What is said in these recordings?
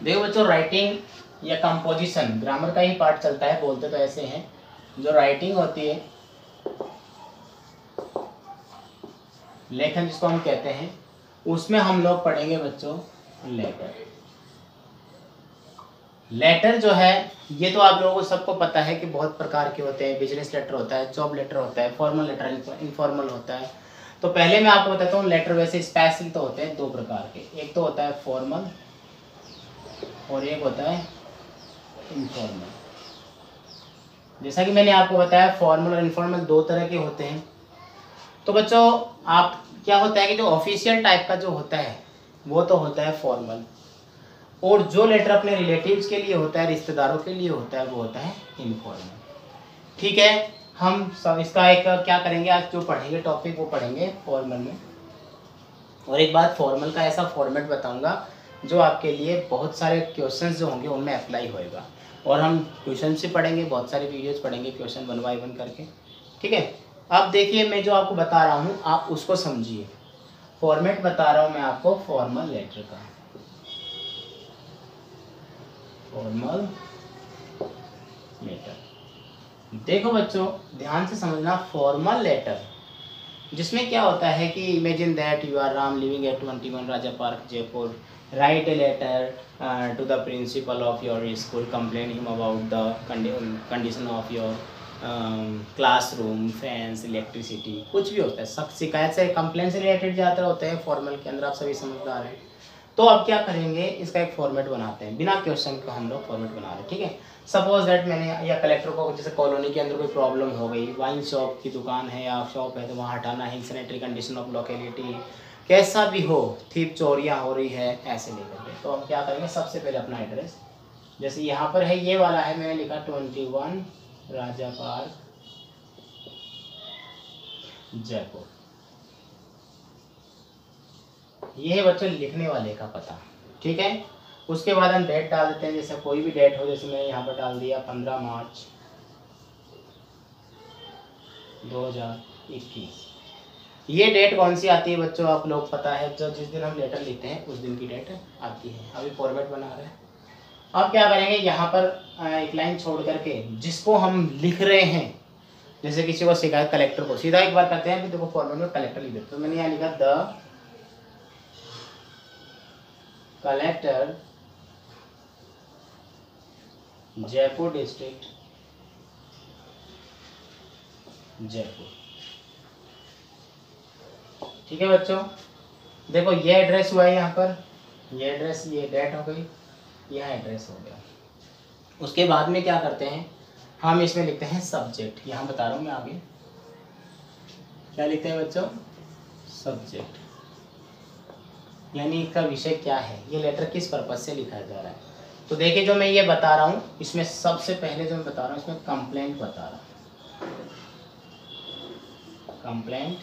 देखो बच्चों, राइटिंग या कंपोजिशन ग्रामर का ही पार्ट चलता है, बोलते तो ऐसे हैं। जो राइटिंग होती है, लेखन जिसको हम कहते हैं, उसमें हम लोग पढ़ेंगे बच्चों लेटर। लेटर जो है, ये तो आप लोगों को सबको पता है कि बहुत प्रकार के होते हैं। बिजनेस लेटर होता है, जॉब लेटर होता है, फॉर्मल लेटर, इनफॉर्मल होता है। तो पहले मैं आपको बताता हूँ, लेटर वैसे स्पेशल तो होते हैं दो प्रकार के। एक तो होता है फॉर्मल और एक होता है इनफॉर्मल। जैसा कि मैंने आपको बताया, फॉर्मल और इनफॉर्मल दो तरह के होते हैं। तो बच्चों, आप क्या होता है कि जो ऑफिशियल टाइप का जो होता है वो तो होता है फॉर्मल, और जो लेटर अपने रिलेटिव्स के लिए होता है, रिश्तेदारों के लिए होता है, वो होता है इनफॉर्मल। ठीक है, हम सब इसका एक क्या करेंगे, आज जो पढ़ेंगे टॉपिक वो पढ़ेंगे फॉर्मल में। और एक बात, फॉर्मल का ऐसा फॉर्मेट बताऊंगा जो आपके लिए बहुत सारे क्वेश्चंस जो होंगे उनमें अप्लाई होएगा। और हम क्वेश्चन से पढ़ेंगे, बहुत सारे वीडियोस पढ़ेंगे क्वेश्चन 1 बाय 1 करके। ठीक है, अब देखिए, मैं जो आपको बता रहा हूँ आप उसको समझिए। फॉर्मेट बता रहा हूँ मैं आपको फॉर्मल लेटर का। फॉर्मल लेटर, देखो बच्चों ध्यान से समझना। फॉर्मल लेटर जिसमें क्या होता है कि imagine that you are Ram living at 21 Raja Park Jaipur, write a letter to the principal of your school, complain him about the condition of your classroom, fans, electricity, कुछ भी होता है। सब शिकायत से, कंप्लेन से रिलेटेड ज़्यादातर होते हैं फॉर्मल के अंदर, आप सभी समझदार हैं। तो अब क्या करेंगे, इसका एक फॉर्मेट बनाते हैं, बिना क्वेश्चन का हम लोग फॉर्मेट बना रहे हैं। ठीक है, सपोज दैट मैंने या कलेक्टर को, जैसे कॉलोनी के अंदर कोई प्रॉब्लम हो गई, वाइन शॉप की दुकान है या शॉप है तो वहाँ हटाना है, सैनिटरी कंडीशन ऑफ लोकेलिटी, कैसा भी हो, थीप चोरियाँ हो रही है, ऐसे लेकर के। तो हम क्या करेंगे, सबसे पहले अपना एड्रेस, जैसे यहाँ पर है ये वाला है, मैंने लिखा 21 राजा पार्क जयपुर। ये है बच्चों लिखने वाले का पता। ठीक है, उसके बाद हम डेट डाल देते हैं, जैसे कोई भी डेट हो, जैसे मैं यहाँ पर डाल दिया 15 मार्च 2021। ये डेट कौन सी आती है बच्चों, आप लोग पता है, जो जिस दिन हम लेटर लिखते हैं उस दिन की डेट आती है। अभी फॉर्मेट बना रहे हैं। अब क्या करेंगे, यहाँ पर एक लाइन छोड़ करके जिसको हम लिख रहे हैं, जैसे किसी को शिकायत, कलेक्टर को सीधा एक बार करते हैं, फिर देखो फॉर्मेट में कलेक्टर लिख देते। तो मैंने यहाँ लिखा the collector Jaipur district Jaipur. ठीक है बच्चों, देखो ये एड्रेस हुआ है यहाँ पर, ये एड्रेस, ये डेट हो गई, यह एड्रेस हो गया। उसके बाद में क्या करते हैं, हम इसमें लिखते हैं सब्जेक्ट। यहाँ बता रहा हूँ मैं आगे क्या लिखते हैं बच्चों, सब्जेक्ट, यानी इसका विषय क्या है, ये लेटर किस पर्पज से लिखा जा रहा है। तो देखिए, जो मैं ये बता रहा हूँ इसमें सबसे पहले जो मैं बता रहा हूँ, इसमें कंप्लेंट बता रहा हूँ, कंप्लेंट,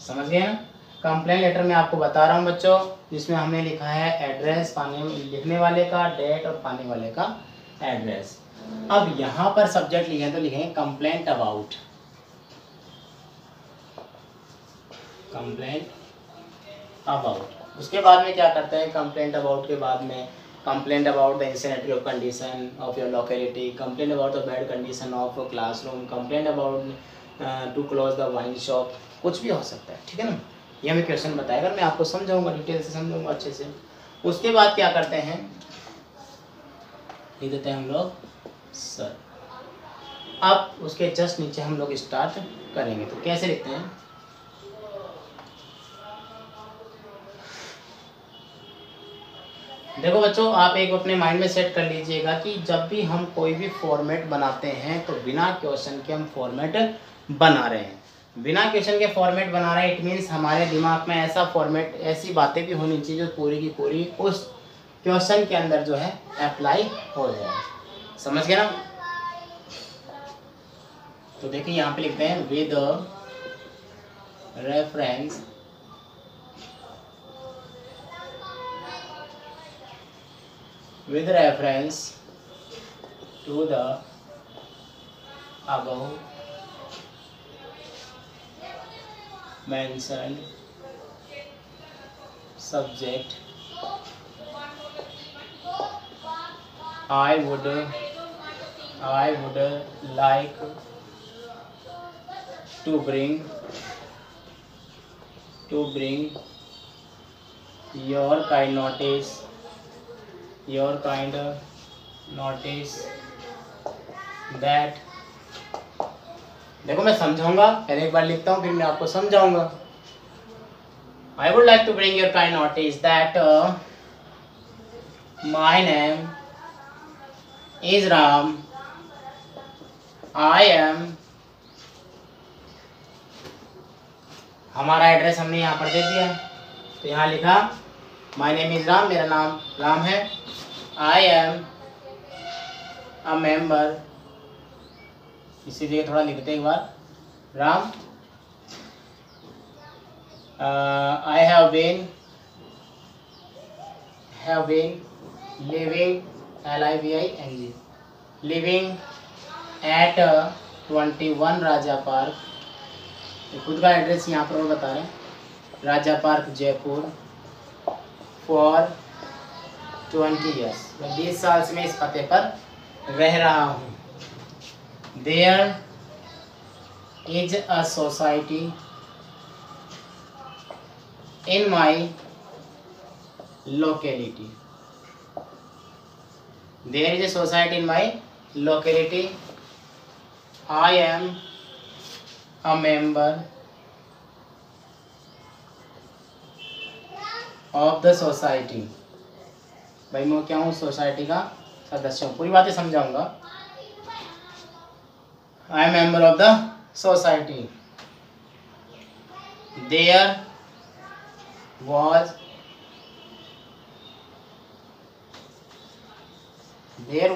समझ गए ना। कंप्लेंट लेटर में आपको बता रहा हूँ बच्चों, जिसमें हमने लिखा है एड्रेस, पाने लिखने वाले का डेट और पाने वाले का एड्रेस। अब यहाँ पर सब्जेक्ट लिखे तो लिखेंगे कंप्लेंट अबाउट, कंप्लेंट अबाउट। उसके बाद में क्या करते हैं, कंप्लेंट अबाउट के बाद में complaint about the insanitary of condition of your locality, complaint about the bad condition of classroom, complaint about to close the wine shop, कुछ भी हो सकता है। ठीक है ना, ये हमें क्वेश्चन बताएगा, मैं आपको समझाऊंगा, डिटेल से समझाऊंगा अच्छे से। उसके बाद क्या करते हैं, लिख देते हैं हम लोग सर। अब उसके जस्ट नीचे हम लोग स्टार्ट करेंगे, तो कैसे लिखते हैं, देखो बच्चों, आप एक अपने माइंड में सेट कर लीजिएगा कि जब भी हम कोई भी फॉर्मेट बनाते हैं तो बिना क्वेश्चन के हम फॉर्मेट बना रहे हैं। बिना क्वेश्चन के फॉर्मेट बना रहे हैं, इट मीन्स हमारे दिमाग में ऐसा फॉर्मेट, ऐसी बातें भी होनी चाहिए जो पूरी की पूरी उस क्वेश्चन के अंदर जो है अप्लाई हो जाए। समझ गए ना। तो देखिए यहाँ पे लिखते हैं with reference with reference to the above mentioned subject I would like to bring your kind notice that, देखो मैं समझाऊंगा, पहले एक बार लिखता हूँ फिर मैं आपको समझाऊंगा। I would like to bring your kind notice that my name is Ram. I am, हमारा एड्रेस हमने यहाँ पर दे दिया, तो यहाँ लिखा माई नेम इज राम, मेरा नाम राम है। आई एम अ मेंबर, इसी जगह थोड़ा लिखते हैं एक बार, Ram. I have been living, LIVING, living at 21 Raja Park, खुद का एड्रेस यहाँ पर वो बता रहे हैं, Raja Park Jaipur, for 20 years, मैं 20 साल से मैं इस पते पर रह रहा हूँ। There is a society in my locality, there is a society in my locality, I am a member of the society, भाई मैं क्या हूँ, सोसाइटी का सदस्य हूँ, पूरी बातें समझाऊंगा। I am member of the society, there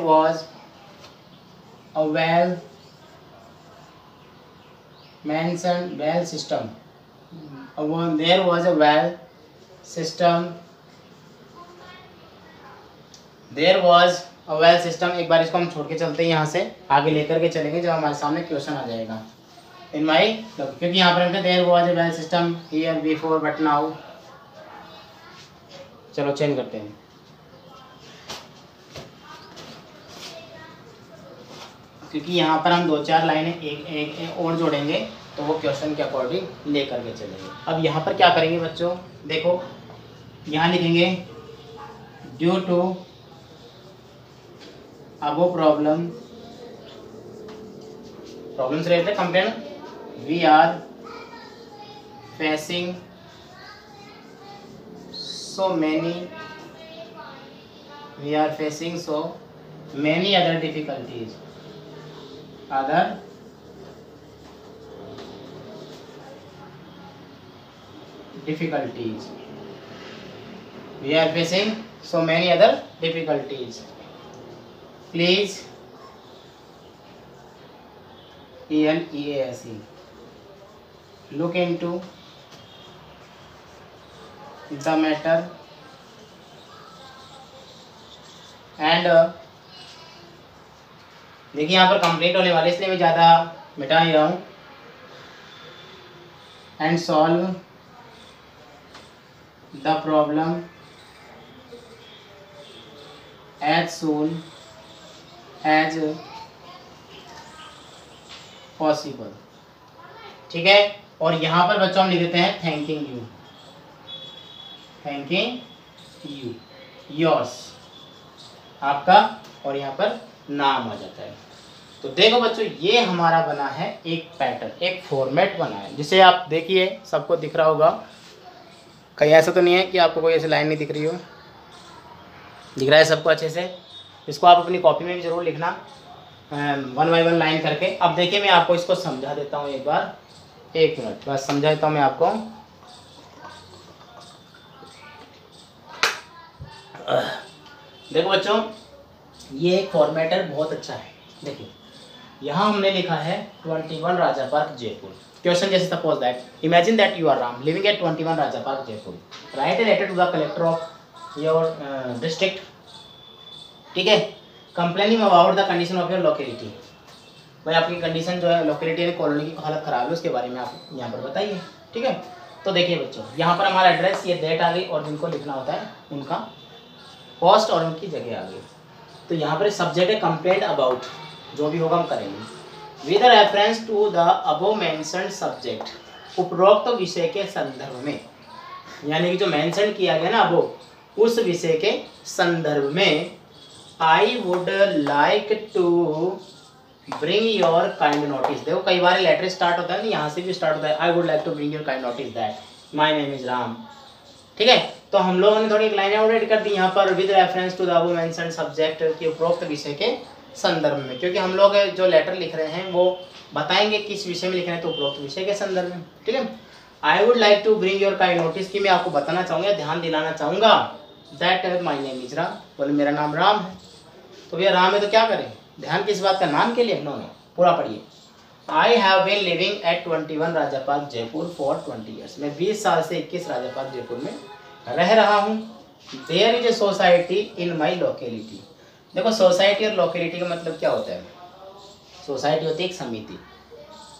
was a well system, there was a well system, एक बार इसको हम छोड़ के चलते हैं, यहाँ से आगे लेकर के चलेंगे जब हमारे सामने क्वेश्चन आ जाएगा। इन माई, क्योंकि यहाँ पर हमने there was a well system here before but now, चलो चेंज करते हैं। क्योंकि यहाँ पर हम 2-4 लाइनें एक और जोड़ेंगे तो वो क्वेश्चन के अकॉर्डिंग लेकर के चलेंगे। अब यहाँ पर क्या करेंगे बच्चों, देखो यहाँ लिखेंगे ड्यू टू अबो प्रॉब्लम से related complain, we are facing so many other difficulties, we are facing so many other difficulties, please ELEASE look into the matter and देखिए यहाँ पर कंप्लीट होने वाले, इसलिए मैं ज़्यादा मिटा नहीं रहा हूँ। And solve the problem as soon as possible, ठीक है। और यहाँ पर बच्चों हम लिख देते हैं थैंकिंग यू, योर्स आपका, और यहाँ पर नाम आ जाता है। तो देखो बच्चों ये हमारा बना है एक पैटर्न, एक फॉर्मेट बना है, जिसे आप देखिए सबको दिख रहा होगा, कहीं ऐसा तो नहीं है कि आपको कोई ऐसी लाइन नहीं दिख रही हो, दिख रहा है सबको अच्छे से। इसको आप अपनी कॉपी में भी ज़रूर लिखना 1 by 1 लाइन करके। अब देखिए मैं आपको इसको समझा देता हूँ एक बार, 1 मिनट बस समझा देता हूँ मैं आपको। देखो बच्चों ये एक फॉर्मेटर बहुत अच्छा है। देखिए यहाँ हमने लिखा है 21 राजा पार्क जयपुर। क्वेश्चन जैसे suppose that imagine that you are Ram living at 21 Raja Park Jaipur, write a letter to the collector of your district, ठीक है, complaining about the condition of your locality. भाई आपकी कंडीशन जो है लोकेलिटी यानी कॉलोनी की हालत ख़राब है, उसके बारे में आप यहाँ पर बताइए, ठीक है। तो देखिए बच्चों यहाँ पर हमारा एड्रेस ये डेट आ गई और जिनको लिखना होता है उनका पोस्ट और उनकी जगह आ गई। तो यहाँ पर सब्जेक्ट है कंप्लेंट अबाउट, जो भी होगा हम करेंगे। With reference to the above mentioned subject, उपरोक्त विषय के संदर्भ में, यानी कि जो मेंशन किया गया ना अबव, उस विषय के संदर्भ में I would like to bring your kind notice. देखो कई बार लेटर स्टार्ट होता है ना, यहाँ से भी स्टार्ट होता है, I would like to bring your kind notice that my name is Ram. ठीक है, तो हम लोगों ने थोड़ी एक लाइन एडिट कर दी यहाँ पर, with reference to the above mentioned subject के उपरोक्त विषय के संदर्भ में, क्योंकि हम लोग जो लेटर लिख रहे हैं वो बताएंगे किस विषय में लिख रहे हैं, तो उपरोक्त विषय के संदर्भ में। ठीक है, I would like to bring your kind notice कि मैं आपको बताना चाहूँगा, ध्यान दिलाना चाहूँगा, that my name is Ram, बोले मेरा नाम राम है। तो भैया राम है तो क्या करें, ध्यान किस बात का, नाम के लिए? नो नो, पूरा पढ़िए। I have been living at 21 Raja Park Jaipur for 20 years. मैं 20 साल से 21 राजा पार्क जयपुर में रह रहा हूँ। There is a society in my locality. देखो सोसाइटी और लोकेलिटी का मतलब क्या होता है? सोसाइटी होती है एक समिति,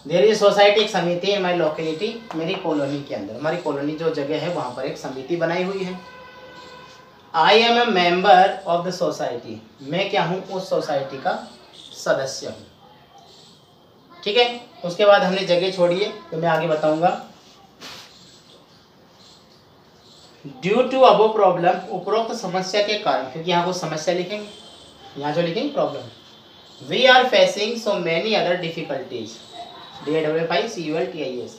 देयर इज सोसाइटी एक समिति इन माई लोकेलिटी, मेरी कॉलोनी के अंदर, हमारी कॉलोनी जो जगह है वहाँ पर एक समिति बनाई हुई है। I am a member of the society, मैं क्या हूँ, उस सोसाइटी का सदस्य हूँ। ठीक है, उसके बाद हमने जगह छोड़ी है तो मैं आगे बताऊंगा। ड्यू टू अबो प्रॉब्लम, उपरोक्त समस्या के कारण, क्योंकि यहाँ को समस्या लिखेंगे, यहाँ जो लिखेंगे problem. We are facing so many other difficulties, DWFICULTIS,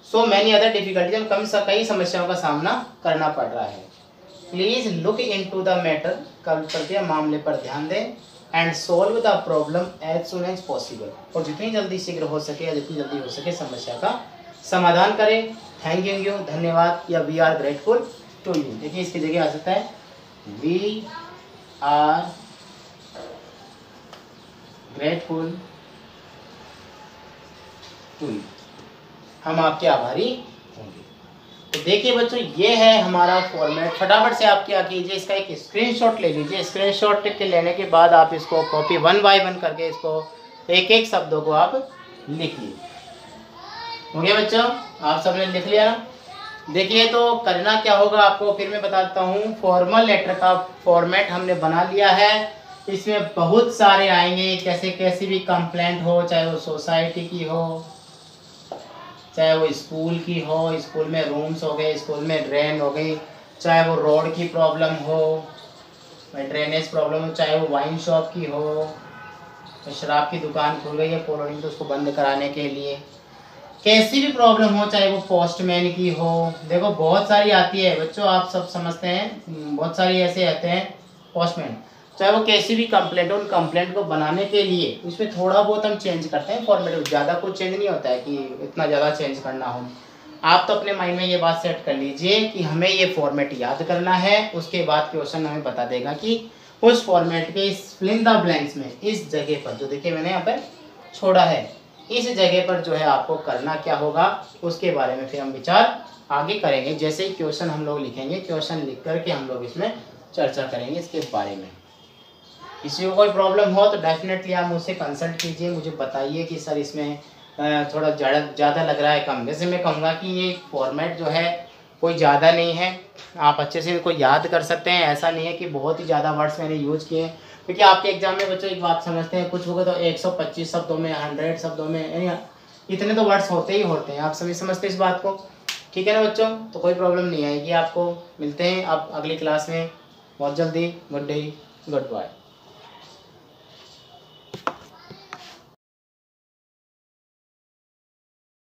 so many other difficulties, हम कई समस्याओं का सामना करना पड़ रहा है। Please look into the matter, कृपया मामले पर ध्यान दें, and solve the problem as soon as possible, और जितनी जल्दी शीघ्र हो सके या जितनी जल्दी हो सके समस्या का समाधान करें। थैंक यू, धन्यवाद, या we are grateful to you. देखिए इसकी जगह आ सकता है we are grateful to you, हम आपके आभारी होंगे। तो देखिए बच्चों ये है हमारा फॉर्मेट। फटाफट से आप क्या कीजिए, इसका एक स्क्रीनशॉट ले लीजिए। स्क्रीनशॉट के लेने के बाद आप इसको कॉपी 1 बाय 1 करके इसको एक एक शब्दों को आप लिखिए। हो गया बच्चों, आप सबने लिख लिया ना? देखिए तो करना क्या होगा आपको, फिर मैं बताता हूँ। फॉर्मल लेटर का फॉर्मेट हमने बना लिया है, इसमें बहुत सारे आएंगे, कैसे कैसी भी कंप्लेंट हो, चाहे वो सोसाइटी की हो, चाहे वो स्कूल की हो, स्कूल में रूम्स हो गए, स्कूल में ड्रेन हो गई, चाहे वो रोड की प्रॉब्लम हो, ड्रेनेज प्रॉब्लम हो, चाहे वो वाइन शॉप की हो, तो शराब की दुकान खुल गई है कॉलोनी तो उसको बंद कराने के लिए, कैसी भी प्रॉब्लम हो, चाहे वो पोस्टमैन की हो। देखो बहुत सारी आती है बच्चों, आप सब समझते हैं, बहुत सारी ऐसे आते हैं पोस्टमैन, चाहे वो कैसी भी कंप्लेंट हो, उन कंप्लेंट को बनाने के लिए उसमें थोड़ा बहुत हम चेंज करते हैं फॉर्मेट, ज़्यादा कुछ चेंज नहीं होता है कि इतना ज़्यादा चेंज करना हो। आप तो अपने माइंड में ये बात सेट कर लीजिए कि हमें ये फॉर्मेट याद करना है, उसके बाद क्वेश्चन हमें बता देगा कि उस फॉर्मेट के फिल इन द ब्लैंक्स में इस जगह पर, जो देखिए मैंने यहाँ पर छोड़ा है, इस जगह पर जो है आपको करना क्या होगा, उसके बारे में फिर हम विचार आगे करेंगे। जैसे ही क्वेश्चन हम लोग लिखेंगे, क्वेश्चन लिख करके हम लोग इसमें चर्चा करेंगे इसके बारे में। किसी को कोई प्रॉब्लम हो तो डेफिनेटली आप मुझसे कंसल्ट कीजिए, मुझे बताइए कि सर इसमें थोड़ा ज़्यादा लग रहा है कम। वैसे मैं कहूँगा कि ये फॉर्मेट जो है कोई ज़्यादा नहीं है, आप अच्छे से इसको याद कर सकते हैं। ऐसा नहीं है कि बहुत ही ज़्यादा वर्ड्स मैंने यूज़ किए, क्योंकि आपके एग्जाम में बच्चों एक बात समझते हैं, कुछ होगा तो 125 शब्दों में, 100 शब्दों में, इतने तो वर्ड्स होते ही होते हैं। आप सभी समझते हैं इस बात को, ठीक है ना बच्चों? तो कोई प्रॉब्लम नहीं आएगी आपको। मिलते हैं अब अगली क्लास में बहुत जल्दी। Good day, good bye.